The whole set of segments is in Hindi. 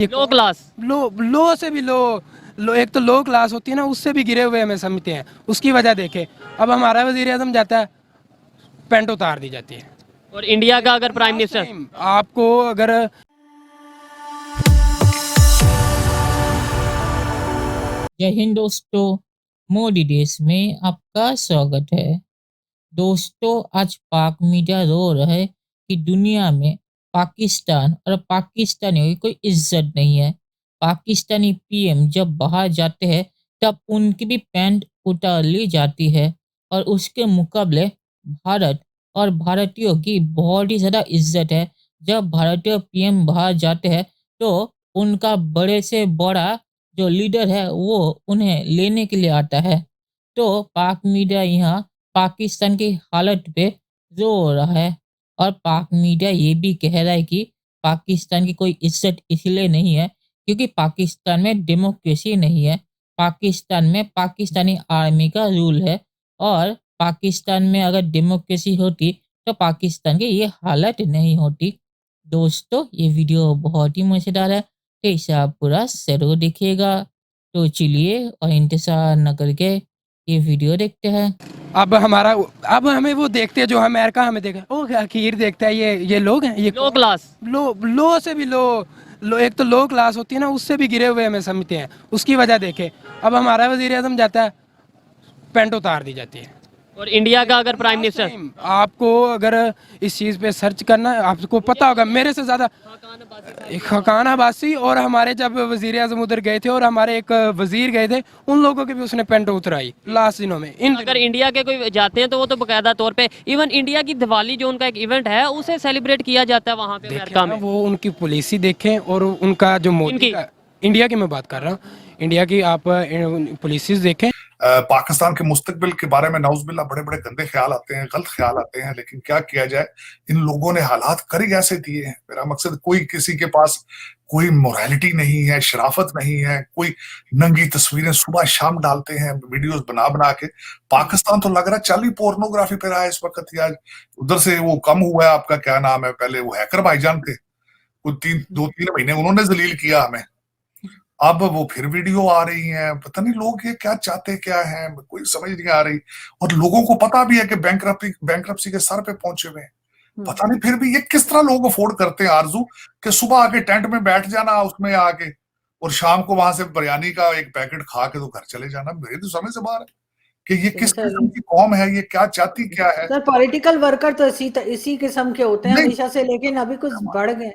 लो क्लास। लो से भी लो एक तो लो क्लास होती है ना, उससे भी गिरे हुए हमें समझते हैं। उसकी वजह देखे, अब हमारा वजीर आजम जाता है, पैंट उतार दी जाती है। और इंडिया का अगर प्राइम लास्ट मिनिस्टर, टाइम आपको अगर जय हिंद दोस्तों, मोदी देश में आपका स्वागत है। दोस्तों, आज पाक मीडिया रो रहा है कि दुनिया में पाकिस्तान और पाकिस्तानियों की कोई इज्जत नहीं है। पाकिस्तानी पीएम जब बाहर जाते हैं तब उनकी भी पैंट उतार ली जाती है और उसके मुकाबले भारत और भारतीयों की बहुत ही ज़्यादा इज्जत है। जब भारतीय पीएम बाहर जाते हैं तो उनका बड़े से बड़ा जो लीडर है वो उन्हें लेने के लिए आता है। तो पाक मीडिया यहाँ पाकिस्तान की हालत पे रो रहा है और पाक मीडिया ये भी कह रहा है कि पाकिस्तान की कोई इज्जत इसलिए नहीं है क्योंकि पाकिस्तान में डेमोक्रेसी नहीं है। पाकिस्तान में पाकिस्तानी आर्मी का रूल है और पाकिस्तान में अगर डेमोक्रेसी होती तो पाकिस्तान की ये हालत नहीं होती। दोस्तों, ये वीडियो बहुत ही मज़ेदार है, तो इसे आप पूरा ज़रूर देखिएगा। तो चलिए और इंतज़ार न करके ये वीडियो देखते हैं। अब हमारा अब हमें वो देखते हैं जो अमेरिका हमें देखे, ओ अखीर देखता है ये लोग हैं, ये लो क्लास। लो से भी लो एक तो लो क्लास होती है ना, उससे भी गिरे हुए हमें समझते हैं। उसकी वजह देखे, अब हमारा वजीर आजम जाता है, पैंट उतार दी जाती है। और इंडिया का अगर प्राइम लास्ट मिनिस्टर, टाइम आपको अगर इस चीज़ पे सर्च करना है, आपको पता होगा मेरे से ज़्यादा, खकान अब्बासी और हमारे जब वजीर आजम उधर गए थे और हमारे एक वजीर गए थे, उन लोगों की भी उसने पैंट उतराई लास्ट दिनों में। अगर इंडिया के कोई जाते हैं तो वो तो बकायदा तौर पे इवन इंडिया की दिवाली जो उनका एक इवेंट है उसे सेलिब्रेट किया जाता है वहाँ पे अमेरिका में। वो उनकी पॉलिसी देखें और उनका जो मोदी इनकी का, इंडिया की मैं बात कर रहा हूँ, इंडिया की आप पॉलिसीज देखें। पाकिस्तान के मुस्तकबिल के बारे में नाउज़बिल्लाह बड़े बड़े गंदे ख्याल आते हैं, गलत ख्याल आते हैं, लेकिन क्या किया जाए, इन लोगों ने हालात कर ही ऐसे दिए हैं। मेरा मकसद, कोई किसी के पास कोई मोरालिटी नहीं है, शराफत नहीं है, कोई नंगी तस्वीरें सुबह शाम डालते हैं वीडियोस बना बना के। पाकिस्तान तो लग रहा है चल ही पोर्नोग्राफी पे रहा है इस वक्त। या उधर से वो कम हुआ है, आपका क्या नाम है, पहले वो हैकर भाईजान थे, वो 2-3 महीने उन्होंने जलील किया हमें, अब वो फिर वीडियो आ रही है। पता नहीं लोग ये क्या चाहते क्या है, कोई समझ नहीं आ रही। और लोगों को पता भी है कि बैंक्रप्सी के सर पे पहुंचे हुए हैं, पता नहीं फिर भी ये किस तरह लोग अफोर्ड करते हैं आरजू कि सुबह आके टेंट में बैठ जाना उसमें आके और शाम को वहां से बिरयानी का एक पैकेट खा के तो घर चले जाना। मेरे तो समझ से बाहर है कि ये किस किस्म की कौम है, ये क्या चाहती क्या है। सर, पॉलिटिकल वर्कर तो इसी किस्म के होते हैं नहीं, हमेशा से, लेकिन अभी कुछ बढ़ गए,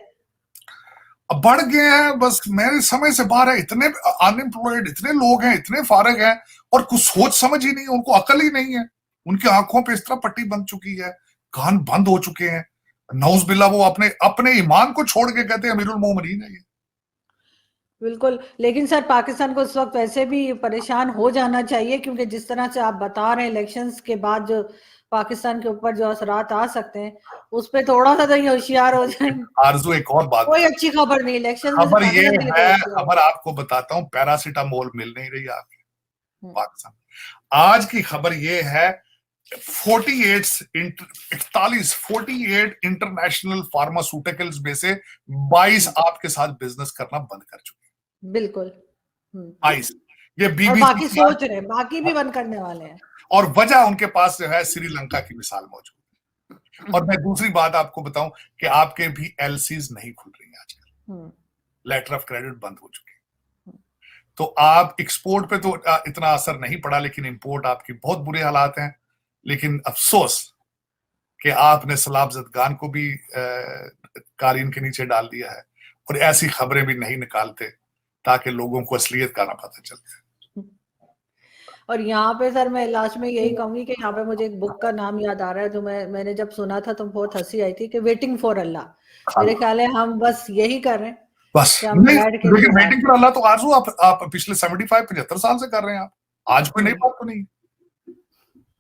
अब बढ़ गए हैं, बस मेरे समझ से बाहर है। इतने अनएम्प्लॉयड इतने लोग हैं, इतने फारग हैं और कुछ सोच समझ ही नहीं, उनको अकल ही नहीं है। उनकी आंखों पे इस तरह पट्टी बन चुकी है, कान बंद हो चुके हैं। नौज़बिल्ला वो अपने अपने ईमान को छोड़ के कहते हैं अमीरुल मोमिनीन है ये। बिल्कुल। लेकिन सर, पाकिस्तान को इस वक्त वैसे भी परेशान हो जाना चाहिए, क्योंकि जिस तरह से आप बता रहे हैं इलेक्शंस के बाद जो पाकिस्तान के ऊपर जो असरात आ सकते हैं, उस पर थोड़ा सा तो ये होशियार हो जाए। आरजू, एक और बात, कोई अच्छी खबर नहीं इलेक्शन में से खबर ये पाकिस्तान के लिए कोई है, अच्छी खबर खबर आपको बताता हूं, पैरासीटामोल मिल नहीं रही आपके पाकिस्तान। आज की खबर ये है, 48 इंटरनेशनल फार्मास्यूटिकल्स में से 22 आपके साथ बिजनेस करना बंद कर चुके हैं। बिल्कुल। 22। ये और बीबीसी बाकी सोच रहे हैं, बाकी भी बंद करने वाले हैं। और वजह उनके पास जो है श्रीलंका की मिसाल मौजूद है। और मैं दूसरी बात आपको बताऊं कि आपके भी एलसीज नहीं खुल रही हैं आजकल, लेटर ऑफ क्रेडिट बंद हो चुके हैं। तो आप एक्सपोर्ट पे तो इतना असर नहीं पड़ा, लेकिन इंपोर्ट आपकी बहुत बुरे हालात हैं। लेकिन अफसोस कि आपने सलाब जदगान को भी कालीन के नीचे डाल दिया है और ऐसी खबरें भी नहीं निकालते ताकि लोगों को असलियत का ना पता चले। और यहाँ पे सर मैं लास्ट में यही कहूंगी कि यहाँ पे मुझे एक बुक का नाम याद आ रहा है, जो मैंने जब सुना था तो बहुत हंसी आई थी, कि वेटिंग फॉर अल्लाह। मेरे ख्याल है हम बस यही कर रहे हैं, बस नहीं, लेकिन वेटिंग फॉर अल्लाह तो आरजू आप पिछले 75-75 साल से कर रहे हैं। आप आज कोई नई बात तो नहीं।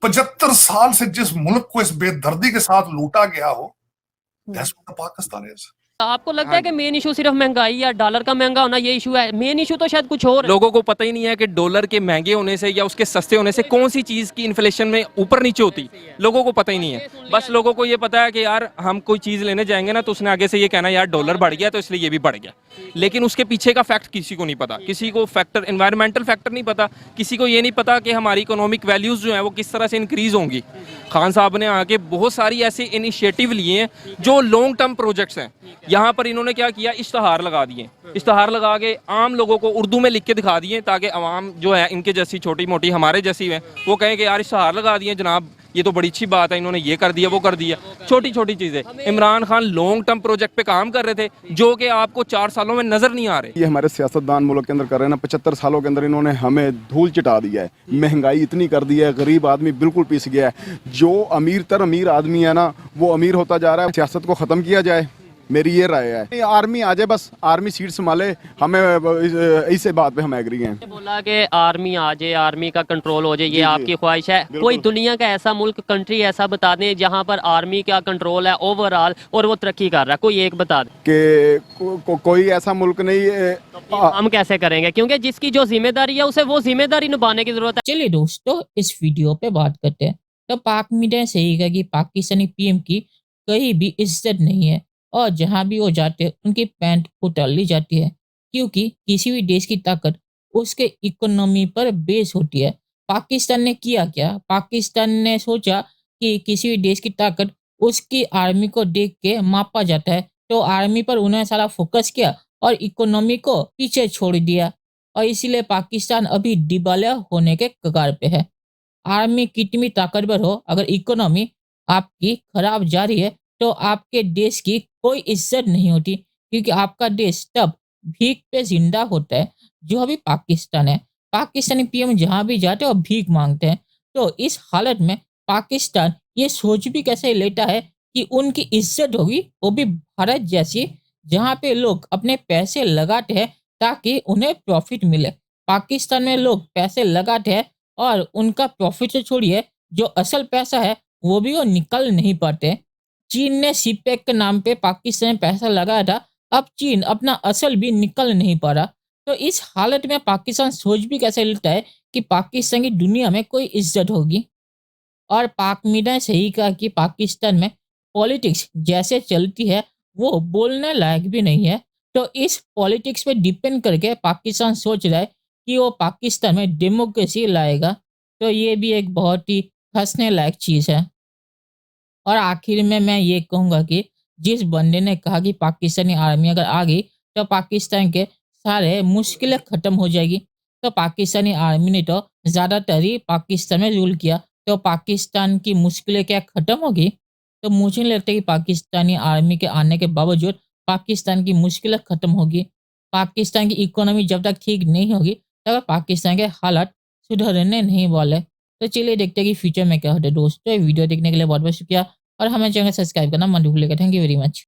75 साल से जिस मुल्क को इस बेदर्दी के साथ लूटा गया हो, दैट्स व्हाट पाकिस्तान इज। आपको लगता है कि मेन इशू सिर्फ महंगाई या डॉलर का महंगा होना ये इशू है? मेन इशू तो शायद कुछ और है। लोगों को पता ही नहीं है कि डॉलर के महंगे होने से या उसके सस्ते होने से कौन सी चीज़ की इन्फ्लेशन में ऊपर नीचे होती, लोगों को पता ही नहीं है। बस लोगों को ये पता है कि यार हम कोई चीज़ लेने जाएंगे ना तो उसने आगे से ये कहना यार डॉलर बढ़ गया तो इसलिए ये भी बढ़ गया, लेकिन उसके पीछे का फैक्ट किसी को नहीं पता। किसी को फैक्टर एनवायरमेंटल फैक्टर नहीं पता, किसी को ये नहीं पता कि हमारी इकोनॉमिक वैल्यूज़ जो हैं वो किस तरह से इंक्रीज़ होंगी। खान साहब ने आके बहुत सारी ऐसे इनिशिएटिव लिए हैं जो लॉन्ग टर्म प्रोजेक्ट्स हैं। यहाँ पर इन्होंने क्या किया, इश्तहार लगा दिए, इश्तहार लगा के आम लोगों को उर्दू में लिख के दिखा दिए ताकि आवाम जो है इनके जैसी छोटी मोटी हमारे जैसी है वो कहें कि यार इश्तहार लगा दिए जनाब, ये तो बड़ी अच्छी बात है, इन्होंने ये कर दिया वो कर दिया, छोटी छोटी चीज़ें। Imran Khan long term project पे काम कर रहे थे जो कि आपको 4 सालों में नजर नहीं आ रहे। ये हमारे सियासतदान मुल्क के अंदर कर रहे हैं ना, 75 सालों के अंदर इन्होंने हमें धूल चिटा दिया है, महंगाई इतनी कर दी है, गरीब आदमी बिल्कुल पिस गया है। जो अमीर आदमी है ना वो अमीर होता जा रहा है। सियासत को ख़त्म किया जाए, मेरी ये राय है। आर्मी आ जाए, बस आर्मी सीट संभाले, हमें इस बात पे हम एग्री हैं। बोला कि आर्मी आ जाए, आर्मी का कंट्रोल हो जाए, ये आपकी ख्वाहिश है। कोई दुनिया का ऐसा मुल्क, कंट्री ऐसा बता दें जहां पर आर्मी का कंट्रोल है ओवरऑल और वो तरक्की कर रहा है, कोई एक बता दें कि कोई ऐसा मुल्क नहीं। हम कैसे करेंगे, क्योंकि जिसकी जो जिम्मेदारी है उसे वो जिम्मेदारी निभाने की जरूरत है। चलिए दोस्तों, इस वीडियो पे बात करते हैं। तो पाक मीडिया ने सही कहा कि पाकिस्तानी पीएम की कहीं भी इज्जत नहीं है और जहां भी वो जाते हैं उनकी पैंट उतार ली जाती है, क्योंकि किसी भी देश की ताकत उसके इकोनॉमी पर बेस होती है। पाकिस्तान ने किया क्या? पाकिस्तान ने सोचा कि किसी भी देश की ताकत उसकी आर्मी को देख के मापा जाता है, तो आर्मी पर उन्होंने सारा फोकस किया और इकोनॉमी को पीछे छोड़ दिया, और इसीलिए पाकिस्तान अभी दिवालिया होने के कगार पे है। आर्मी कितनी ताकतवर हो, अगर इकोनॉमी आपकी खराब जा रही है तो आपके देश की कोई इज्जत नहीं होती, क्योंकि आपका देश तब भीख पे जिंदा होता है, जो अभी पाकिस्तान है। पाकिस्तानी पीएम जहां भी जाते हैं वो भीख मांगते हैं। तो इस हालत में पाकिस्तान ये सोच भी कैसे लेता है कि उनकी इज्जत होगी, वो भी भारत जैसी जहां पे लोग अपने पैसे लगाते हैं ताकि उन्हें प्रॉफिट मिले। पाकिस्तान में लोग पैसे लगाते हैं और उनका प्रॉफिट तो छोड़िए, जो असल पैसा है वो भी वो निकल नहीं पाते। चीन ने सीपेक के नाम पे पाकिस्तान में पैसा लगाया था, अब चीन अपना असल भी निकल नहीं पा रहा। तो इस हालत में पाकिस्तान सोच भी कैसे लेता है कि पाकिस्तान की दुनिया में कोई इज्जत होगी। और पाक मीडिया ने सही कहा कि पाकिस्तान में पॉलिटिक्स जैसे चलती है वो बोलने लायक भी नहीं है। तो इस पॉलिटिक्स पे डिपेंड करके पाकिस्तान सोच रहा है कि वो पाकिस्तान में डेमोक्रेसी लाएगा। तो ये भी एक बहुत ही हंसने लायक चीज़ है। और आखिर में मैं ये कहूँगा कि जिस बंदे ने कहा कि पाकिस्तानी आर्मी अगर आ गई तो पाकिस्तान के सारे मुश्किलें ख़त्म हो जाएगी, तो पाकिस्तानी आर्मी ने तो ज़्यादातर ही पाकिस्तान में रूल किया, तो पाकिस्तान की मुश्किलें क्या ख़त्म होगी? तो मुझे नहीं लगता कि पाकिस्तानी आर्मी के आने के बावजूद पाकिस्तान की मुश्किलें ख़त्म होगी। पाकिस्तान की इकोनॉमी जब तक ठीक नहीं होगी तब तक पाकिस्तान के हालात सुधरने नहीं वाले। तो चलिए देखते हैं कि फ्यूचर में क्या होता है। दोस्तों, वीडियो देखने के लिए बहुत बहुत शुक्रिया और हमें चैनल सब्सक्राइब करना मत भूलिएगा। Thank you very much.